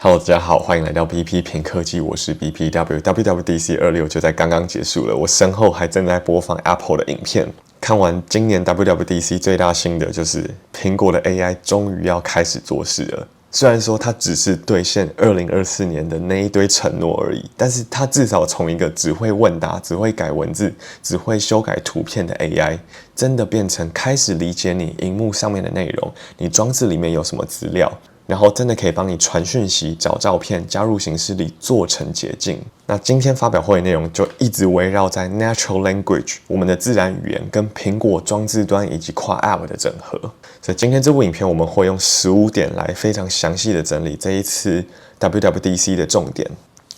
Hello，大家好，欢迎来到 BP 评科技，我是 BPW。WWDC 26就在刚刚结束了，我身后还正在播放 Apple 的影片。看完今年 WWDC 最大心得就是苹果的 AI 终于要开始做事了。虽然说它只是兑现2024年的那一堆承诺而已，但是它至少从一个只会问答、只会改文字、只会修改图片的 AI， 真的变成开始理解你荧幕上面的内容，你装置里面有什么资料。然后真的可以帮你传讯息、找照片、加入行事历、做成捷径。那今天发表会的内容就一直围绕在 Natural Language 我们的自然语言跟苹果装置端以及跨 App 的整合。所以今天这部影片我们会用15点来非常详细的整理这一次 WWDC 的重点。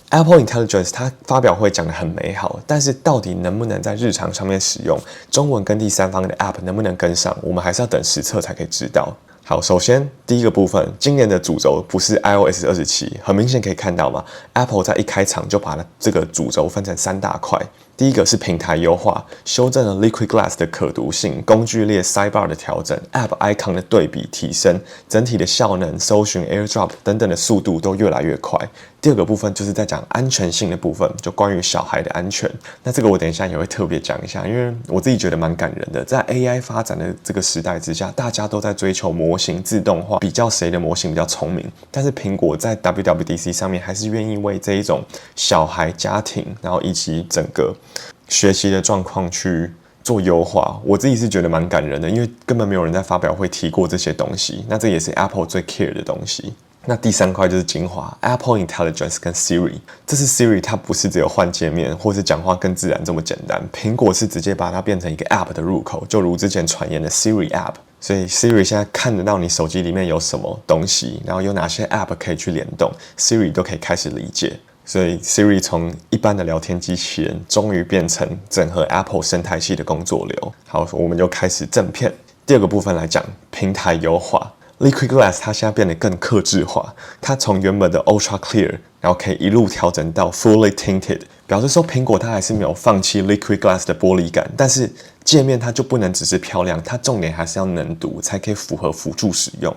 Apple Intelligence 它发表会讲得很美好，但是到底能不能在日常上面使用，中文跟第三方的 App 能不能跟上，我们还是要等实测才可以知道。好，首先第一个部分，今年的主轴不是 iOS 27，很明显可以看到嘛 ，Apple 在一开场就把这个主轴分成3大块。第一个是平台优化，修正了 Liquid Glass 的可读性，工具列 Sidebar 的调整 ，App Icon 的对比提升，整体的效能、搜寻、AirDrop 等等的速度都越来越快。第二个部分就是在讲安全性的部分，就关于小孩的安全。那这个我等一下也会特别讲一下，因为我自己觉得蛮感人的。在 AI 发展的这个时代之下，大家都在追求模型自动化，比较谁的模型比较聪明。但是苹果在 WWDC 上面还是愿意为这一种小孩、家庭，然后以及整个学习的状况去做优化，我自己是觉得蛮感人的，因为根本没有人在发表会提过这些东西。那这也是 Apple 最 care 的东西。那第3块就是精华 ，Apple Intelligence 跟 Siri。这次 Siri 它不是只有换界面或是讲话更自然这么简单，苹果是直接把它变成一个 App 的入口，就如之前传言的 Siri App。所以 Siri 现在看得到你手机里面有什么东西，然后有哪些 App 可以去联动 ，Siri 都可以开始理解。所以 Siri 从一般的聊天机器人，终于变成整合 Apple 生态系的工作流。好，我们就开始正片。第2个部分来讲平台优化。Liquid Glass 它现在变得更客制化，它从原本的 Ultra Clear， 然后可以一路调整到 Fully Tinted， 表示说苹果它还是没有放弃 Liquid Glass 的玻璃感，但是界面它就不能只是漂亮，它重点还是要能读，才可以符合辅助使用。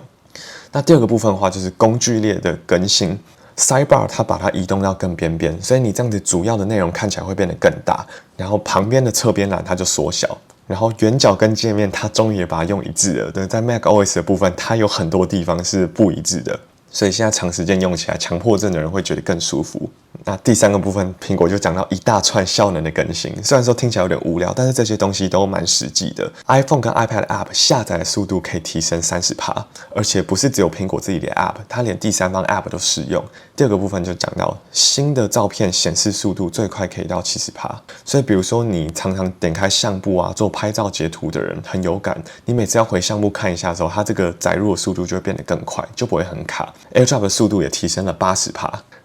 那第2个部分的话就是工具列的更新。Sidebar 它把它移动到更边边，所以你这样子主要的内容看起来会变得更大，然后旁边的侧边栏它就缩小，然后圆角跟界面它终于也把它用一致了。对，在 macOS 的部分，它有很多地方是不一致的，所以现在长时间用起来，强迫症的人会觉得更舒服。那第3个部分，苹果就讲到一大串效能的更新，虽然说听起来有点无聊，但是这些东西都蛮实际的。iPhone 跟 iPad App 下载的速度可以提升30%，而且不是只有苹果自己的 App， 它连第三方 App 都适用。第2个部分就讲到新的照片显示速度最快可以到70%，所以比如说你常常点开相簿啊，做拍照截图的人很有感，你每次要回相簿看一下的时候，它这个载入的速度就会变得更快，就不会很卡。AirDrop 的速度也提升了80%。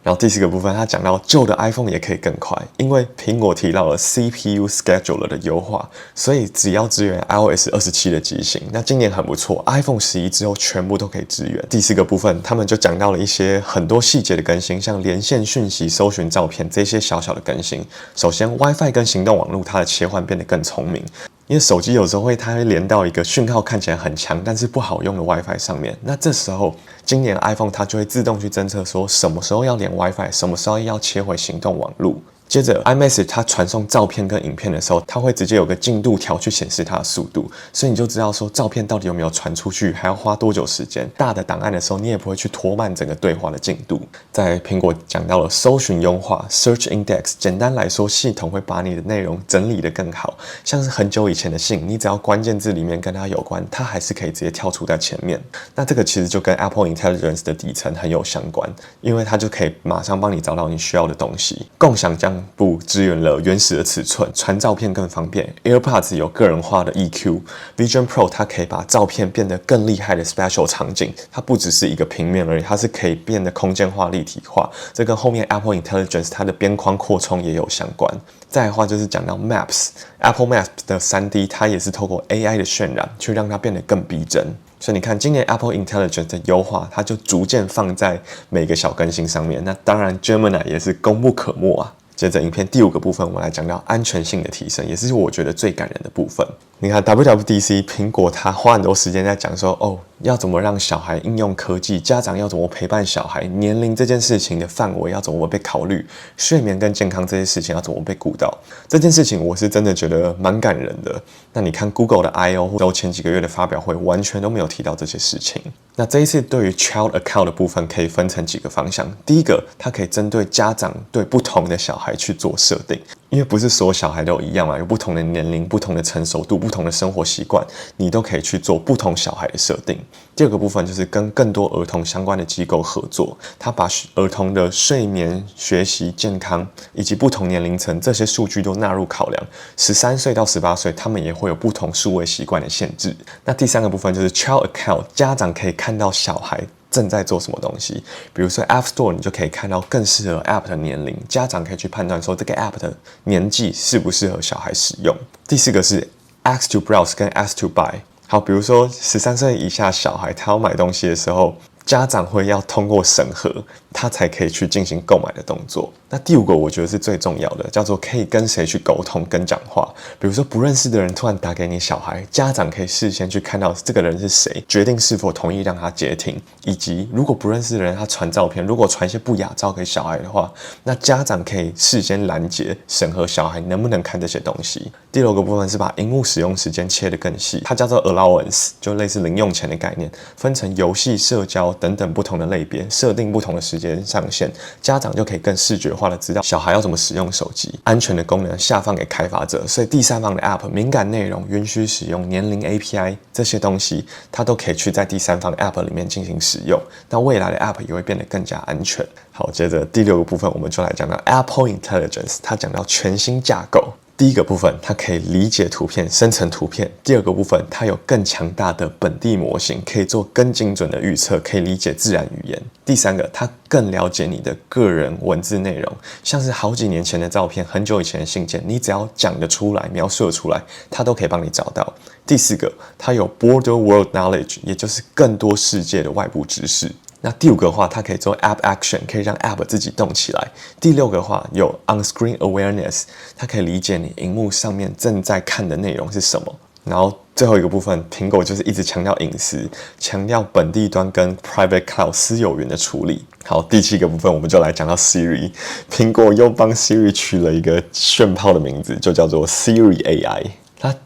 然后第4个部分，它讲到旧的 iPhone 也可以更快，因为苹果提到了 CPU Scheduler 的优化，所以只要支援 iOS 27的机型，那今年很不错 ，iPhone 11之后全部都可以支援。第4个部分，他们就讲到了一些很多细节的更新，像连线讯息、搜寻照片这些小小的更新。首先 ，WiFi 跟行动网络它的切换变得更聪明。因为手机有时候它会连到一个讯号看起来很强，但是不好用的 WiFi 上面。那这时候，今年 iPhone 它就会自动去侦测说什么时候要连 WiFi， 什么时候要切回行动网络。接着 iMessage 它传送照片跟影片的时候，它会直接有个进度条去显示它的速度，所以你就知道说照片到底有没有传出去，还要花多久时间。大的档案的时候，你也不会去拖慢整个对话的进度。在苹果讲到了搜寻优化 （Search Index）， 简单来说，系统会把你的内容整理得更好。像是很久以前的信，你只要关键字里面跟它有关，它还是可以直接跳出在前面。那这个其实就跟 Apple Intelligence 的底层很有相关，因为它就可以马上帮你找到你需要的东西。共享将部支援了原始的尺寸，传照片更方便。AirPods 有个人化的 EQ，Vision Pro 它可以把照片变得更厉害的 Special 场景，它不只是一个平面而已，它是可以变得空间化、立体化。这跟后面 Apple Intelligence 它的边框扩充也有相关。再来的话就是讲到 Maps，Apple Maps 的 3D 它也是透过 AI 的渲染，去让它变得更逼真。所以你看，今年 Apple Intelligence 的优化，它就逐渐放在每个小更新上面。那当然 Gemini 也是功不可没啊。接着影片第5个部分，我们来讲到安全性的提升，也是我觉得最感人的部分。你看 WWDC 苹果它花很多时间在讲说，要怎么让小孩应用科技，家长要怎么陪伴小孩，年龄这件事情的范围要怎么被考虑，睡眠跟健康这些事情要怎么被顾到。这件事情我是真的觉得蛮感人的。那你看 Google 的 I.O. 或者前几个月的发表会，完全都没有提到这些事情。那这一次对于 Child Account 的部分可以分成几个方向。第一个，它可以针对家长对不同的小孩去做设定，因为不是所有小孩都一样嘛，有不同的年龄、不同的成熟度、不同的生活习惯，你都可以去做不同小孩的设定。第二个部分就是跟更多儿童相关的机构合作，他把儿童的睡眠、学习、健康以及不同年龄层这些数据都纳入考量。13岁到18岁，他们也会有不同数位习惯的限制。那第三个部分就是 Child Account， 家长可以看到小孩正在做什么东西，比如说 App Store， 你就可以看到更适合 App 的年龄，家长可以去判断说这个 App 的年纪适不适合小孩使用。第四个是 Ask to Browse 跟 Ask to Buy。好，比如说13岁以下小孩他要买东西的时候，家长会要通过审核，他才可以去进行购买的动作。那第五个我觉得是最重要的，叫做可以跟谁去沟通跟讲话。比如说不认识的人突然打给你小孩，家长可以事先去看到这个人是谁，决定是否同意让他接听，以及如果不认识的人他传照片，如果传一些不雅照给小孩的话，那家长可以事先拦截审核小孩能不能看这些东西。第六个部分是把萤幕使用时间切得更细，它叫做 allowance， 就类似零用钱的概念，分成游戏、社交等等不同的类别，设定不同的时间上限，家长就可以更视觉化的知道小孩要怎么使用手机。安全的功能下放给开发者，所以第三方的 App 敏感内容允许使用年龄 API 这些东西，它都可以去在第三方 App 里面进行使用。那未来的 App 也会变得更加安全。好，接着第六个部分我们就来讲到 Apple Intelligence， 它讲到全新架构。第一个部分，它可以理解图片、生成图片；第二个部分，它有更强大的本地模型，可以做更精准的预测，可以理解自然语言；第三个，它更了解你的个人文字内容，像是好几年前的照片、很久以前的信件，你只要讲得出来、描述得出来，它都可以帮你找到。第四个，它有 Broader World Knowledge， 也就是更多世界的外部知识。那第五个的话，它可以做 App Action， 可以让 App 自己动起来。第六个的话，有 On-Screen Awareness， 它可以理解你荧幕上面正在看的内容是什么。然后最后一个部分，苹果就是一直强调隐私，强调本地端跟 Private Cloud 私有云的处理。好，第七个部分我们就来讲到 Siri， 苹果又帮 Siri 取了一个炫炮的名字，就叫做 Siri AI。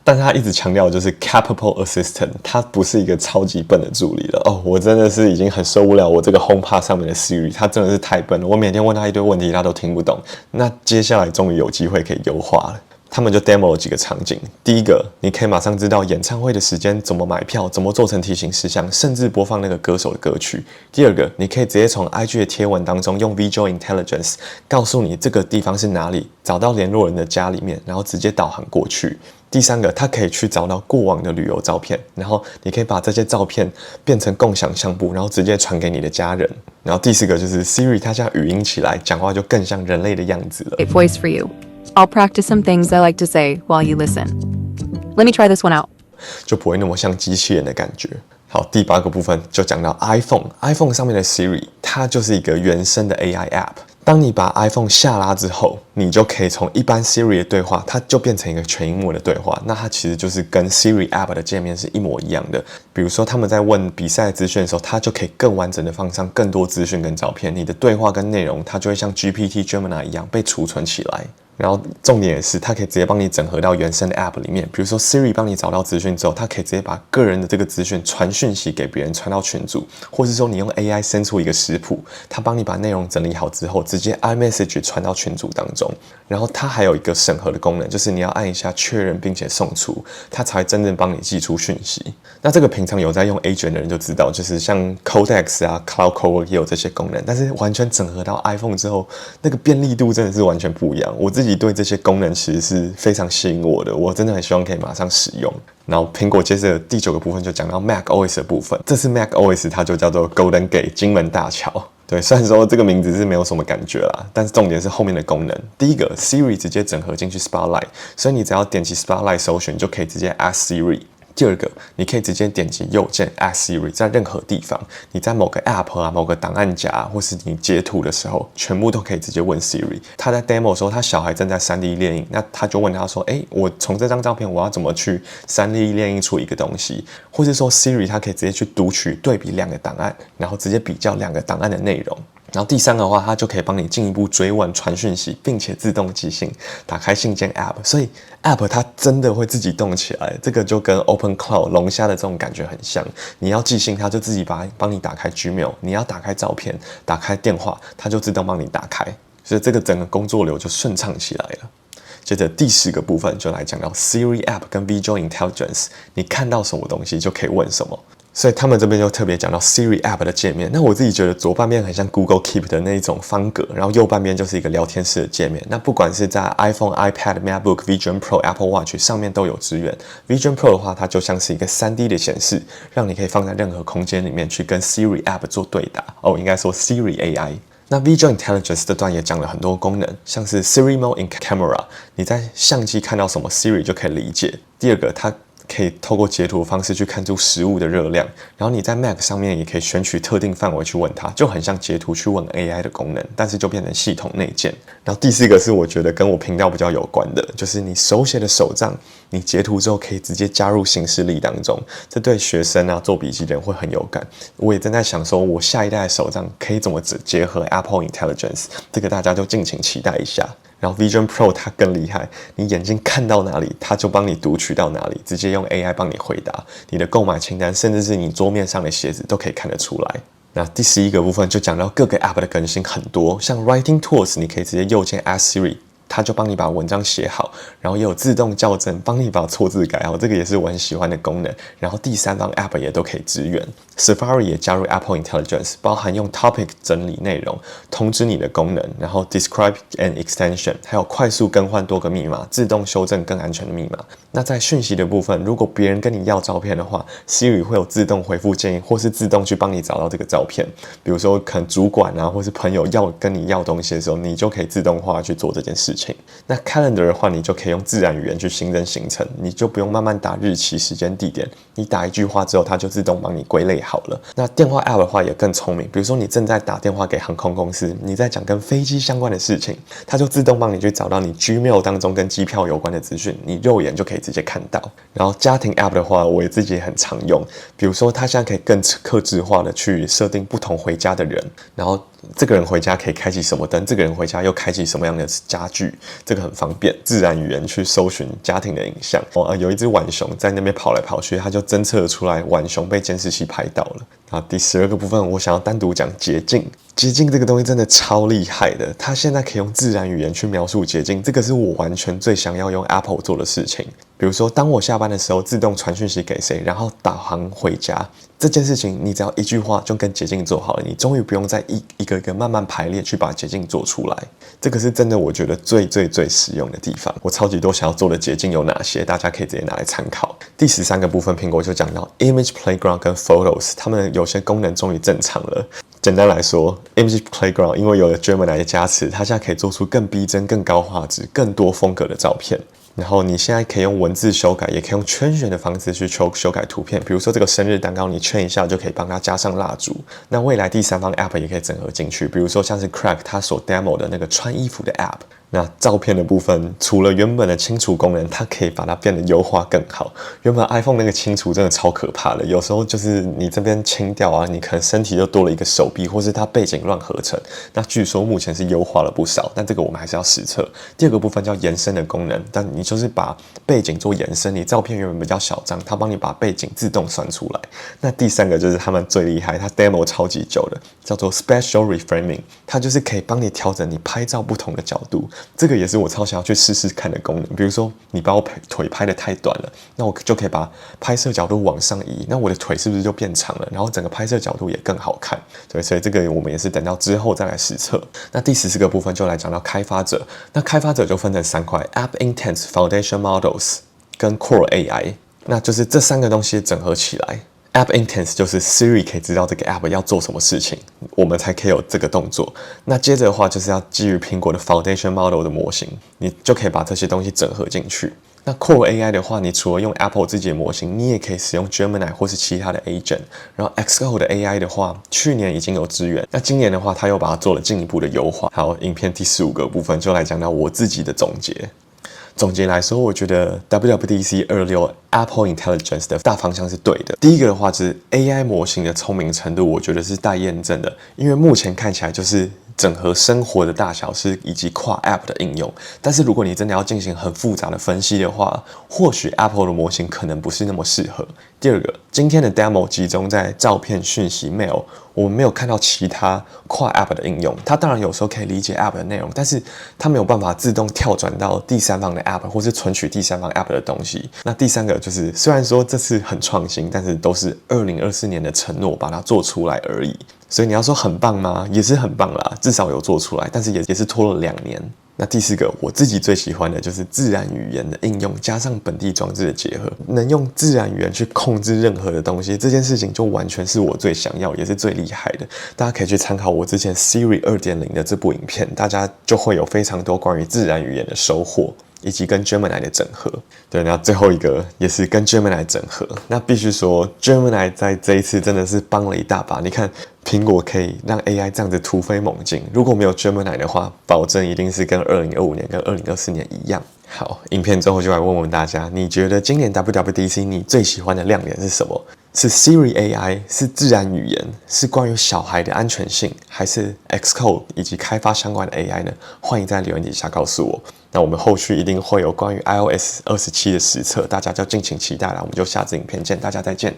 但他一直强调就是 capable assistant， 它不是一个超级笨的助理了哦。我真的是已经很受不了我这个 HomePod 上面的 Siri， 它真的是太笨了。我每天问他一堆问题，他都听不懂。那接下来终于有机会可以优化了。他们就 demo 了几个场景。第一个，你可以马上知道演唱会的时间，怎么买票，怎么做成提醒事项，甚至播放那个歌手的歌曲。第二个，你可以直接从 IG 的贴文当中用 Visual Intelligence 告诉你这个地方是哪里，找到联络人的家里面，然后直接导航过去。第三个，它可以去找到过往的旅游照片，然后你可以把这些照片变成共享相簿，然后直接传给你的家人。然后第四个就是 Siri， 它现在语音起来，讲话就更像人类的样子了。Voice for you. I'll practice some things I like to say while you listen. Let me try this one out. 就不会那么像机器人的感觉。好，第八个部分就讲到 iPhone 上面的 Siri， 它就是一个原生的 AI App。当你把 iPhone 下拉之后，你就可以从一般 Siri 的对话，它就变成一个全萤幕的对话。那它其实就是跟 Siri App 的界面是一模一样的。比如说他们在问比赛资讯的时候，它就可以更完整的放上更多资讯跟照片。你的对话跟内容，它就会像 GPT Gemini 一样被储存起来。然后重点也是，它可以直接帮你整合到原生的 App 里面。比如说 Siri 帮你找到资讯之后，它可以直接把个人的这个资讯传讯息给别人，传到群组，或是说你用 AI 生出一个食谱，它帮你把内容整理好之后，直接 iMessage 传到群组当中。然后它还有一个审核的功能，就是你要按一下确认并且送出，它才会真正帮你寄出讯息。那这个平常有在用 Agent 的人就知道，就是像 Codex 啊、Cloud Cowork 也有这些功能，但是完全整合到 iPhone 之后，那个便利度真的是完全不一样。我自己对这些功能其实是非常吸引我的，我真的很希望可以马上使用。然后苹果接着第9个部分就讲到 macOS 的部分，这次 macOS 它就叫做 Golden Gate 金门大桥。对，虽然说这个名字是没有什么感觉啦，但是重点是后面的功能。第一个 Siri 直接整合进去 Spotlight， 所以你只要点击 Spotlight 搜寻就可以直接 Ask Siri。第二个，你可以直接点击右键 Ask Siri， 在任何地方，你在某个 App 啊、某个档案夹，或是你截图的时候，全部都可以直接问 Siri。他在 demo 的时候，他小孩正在 3D 列印，那他就问他说：“我从这张照片我要怎么去3D 列印出一个东西？”或是说 Siri 它可以直接去读取对比2个档案，然后直接比较2个档案的内容。然后第三个的话，它就可以帮你进一步追问、传讯息，并且自动寄信，打开信件 App， 所以 App 它真的会自己动起来，这个就跟 Open Cloud 龙虾的这种感觉很像。你要寄信，它就自己帮你打开 Gmail， 你要打开照片、打开电话，它就自动帮你打开，所以这个整个工作流就顺畅起来了。接着第10个部分就来讲到 Siri App 跟 Visual Intelligence， 你看到什么东西就可以问什么。所以他们这边就特别讲到 Siri App 的界面。那我自己觉得左半边很像 Google Keep 的那种方格，然后右半边就是一个聊天室的界面。那不管是在 iPhone、iPad、MacBook、Vision Pro、Apple Watch 上面都有支援。Vision Pro 的话，它就像是一个 3D 的显示，让你可以放在任何空间里面去跟 Siri App 做对答。应该说 Siri AI。那 Visual Intelligence 这段也讲了很多功能，像是 Siri Mode in Camera， 你在相机看到什么 Siri 就可以理解。第二个，它可以透过截图的方式去看出食物的热量，然后你在 Mac 上面也可以选取特定范围去问它，就很像截图去问 AI 的功能，但是就变成系统内建。然后第4个是我觉得跟我频道比较有关的，就是你手写的手账，你截图之后可以直接加入行事历当中，这对学生啊做笔记的人会很有感。我也正在想说，我下一代的手账可以怎么结合 Apple Intelligence， 这个大家就敬请期待一下。然后 Vision Pro 它更厉害，你眼睛看到哪里，它就帮你读取到哪里，直接用 AI 帮你回答。你的购买清单，甚至是你桌面上的鞋子都可以看得出来。那第11个部分就讲到各个 App 的更新很多，像 Writing Tools， 你可以直接右键 Ask Siri， 它就帮你把文章写好，然后也有自动校正，帮你把错字改好，这个也是我很喜欢的功能。然后第3方 App 也都可以支援。Safari 也加入 Apple Intelligence， 包含用 Topic 整理内容、通知你的功能，然后 Describe and Extension， 还有快速更换多个密码、自动修正更安全的密码。那在讯息的部分，如果别人跟你要照片的话 ，Siri 会有自动回复建议，或是自动去帮你找到这个照片。比如说，可能主管啊，或是朋友要跟你要东西的时候，你就可以自动化去做这件事情。那 Calendar 的话，你就可以用自然语言去新增行程，你就不用慢慢打日期、时间、地点，你打一句话之后，它就自动帮你归类好了。那电话 App 的话也更聪明，比如说你正在打电话给航空公司，你在讲跟飞机相关的事情，它就自动帮你去找到你 Gmail 当中跟机票有关的资讯，你肉眼就可以直接看到。然后家庭 App 的话，我自己也很常用，比如说它现在可以更客制化的去设定不同回家的人，然后这个人回家可以开启什么灯，这个人回家又开启什么样的家具，这个很方便。自然语言去搜寻家庭的影像，有一只浣熊在那边跑来跑去，它就侦测出来浣熊被监视器拍到了。然后第12个部分，我想要单独讲捷径。捷径这个东西真的超厉害的，它现在可以用自然语言去描述捷径，这个是我完全最想要用 Apple 做的事情。比如说，当我下班的时候，自动传讯息给谁，然后导航回家，这件事情你只要一句话就跟捷径做好了，你终于不用再一个一个慢慢排列去把捷径做出来。这个是真的，我觉得最实用的地方。我超级多想要做的捷径有哪些，大家可以直接拿来参考。第13个部分，苹果就讲到 Image Playground 跟 Photos， 他们有些功能终于正常了。简单来说 ，Image Playground 因为有了 Gemini 的加持，它现在可以做出更逼真、更高画质、更多风格的照片。然后你现在可以用文字修改，也可以用圈选的方式去修改图片。比如说这个生日蛋糕，你圈一下就可以帮它加上蜡烛。那未来第3方 App 也可以整合进去，比如说像是 Crack 它所 demo 的那个穿衣服的 App。那照片的部分，除了原本的清除功能，它可以把它变得优化更好。原本 iPhone 那个清除真的超可怕的，有时候就是你这边清掉啊，你可能身体就多了一个手臂，或是它背景乱合成。那据说目前是优化了不少，但这个我们还是要实测。第2个部分叫延伸的功能，但你就是把背景做延伸，你照片原本比较小张，它帮你把背景自动算出来。那第3个就是他们最厉害，它 demo 超级久的，叫做 Special Reframing， 它就是可以帮你调整你拍照不同的角度。这个也是我超想要去试试看的功能。比如说你把我腿拍得太短了，那我就可以把拍摄角度往上移，那我的腿是不是就变长了，然后整个拍摄角度也更好看。对，所以这个我们也是等到之后再来实测。那第14个部分就来讲到开发者，那开发者就分成3块， App Intents Foundation Models 跟 Core AI， 那就是这3个东西整合起来。App Intents 就是 Siri 可以知道这个 App 要做什么事情，我们才可以有这个动作。那接着的话就是要基于苹果的 Foundation Model 的模型，你就可以把这些东西整合进去。那 Core AI 的话，你除了用 Apple 自己的模型，你也可以使用 Gemini 或是其他的 agent。然后 Xcode 的 AI 的话，去年已经有支援，那今年的话，它又把它做了进一步的优化。好，影片第15个部分就来讲到我自己的总结。总结来说，我觉得 WWDC 26 Apple Intelligence 的大方向是对的。第一个的话，就是 AI 模型的聪明程度，我觉得是待验证的，因为目前看起来就是整合生活的大小事以及跨 App 的应用。但是如果你真的要进行很复杂的分析的话，或许 Apple 的模型可能不是那么适合。第二个，今天的 demo 集中在照片、讯息、mail， 我们没有看到其他跨 App 的应用。它当然有时候可以理解 App 的内容，但是它没有办法自动跳转到第三方的 App 或是存取第三方 App 的东西。那第三个就是，虽然说这次很创新，但是都是2024年的承诺，把它做出来而已。所以你要说很棒吗？也是很棒啦，至少有做出来，但是也是拖了2年。那第4个，我自己最喜欢的就是自然语言的应用，加上本地装置的结合，能用自然语言去控制任何的东西，这件事情就完全是我最想要，也是最厉害的。大家可以去参考我之前 Siri 2.0 的这部影片，大家就会有非常多关于自然语言的收获。以及跟 Gemini 的整合，对，那最后一个也是跟 Gemini 整合。那必须说 ，Gemini 在这一次真的是帮了一大把。你看，苹果可以让 AI 这样子突飞猛进，如果没有 Gemini 的话，保证一定是跟2025年、跟2024年一样。好，影片最后就来问问大家，你觉得今年 WWDC 你最喜欢的亮点是什么？是 Siri AI， 是自然语言，是关于小孩的安全性，还是 Xcode 以及开发相关的 AI 呢？欢迎在留言底下告诉我。那我们后续一定会有关于 iOS 27的实测，大家就敬请期待了。我们就下支影片见，大家再见。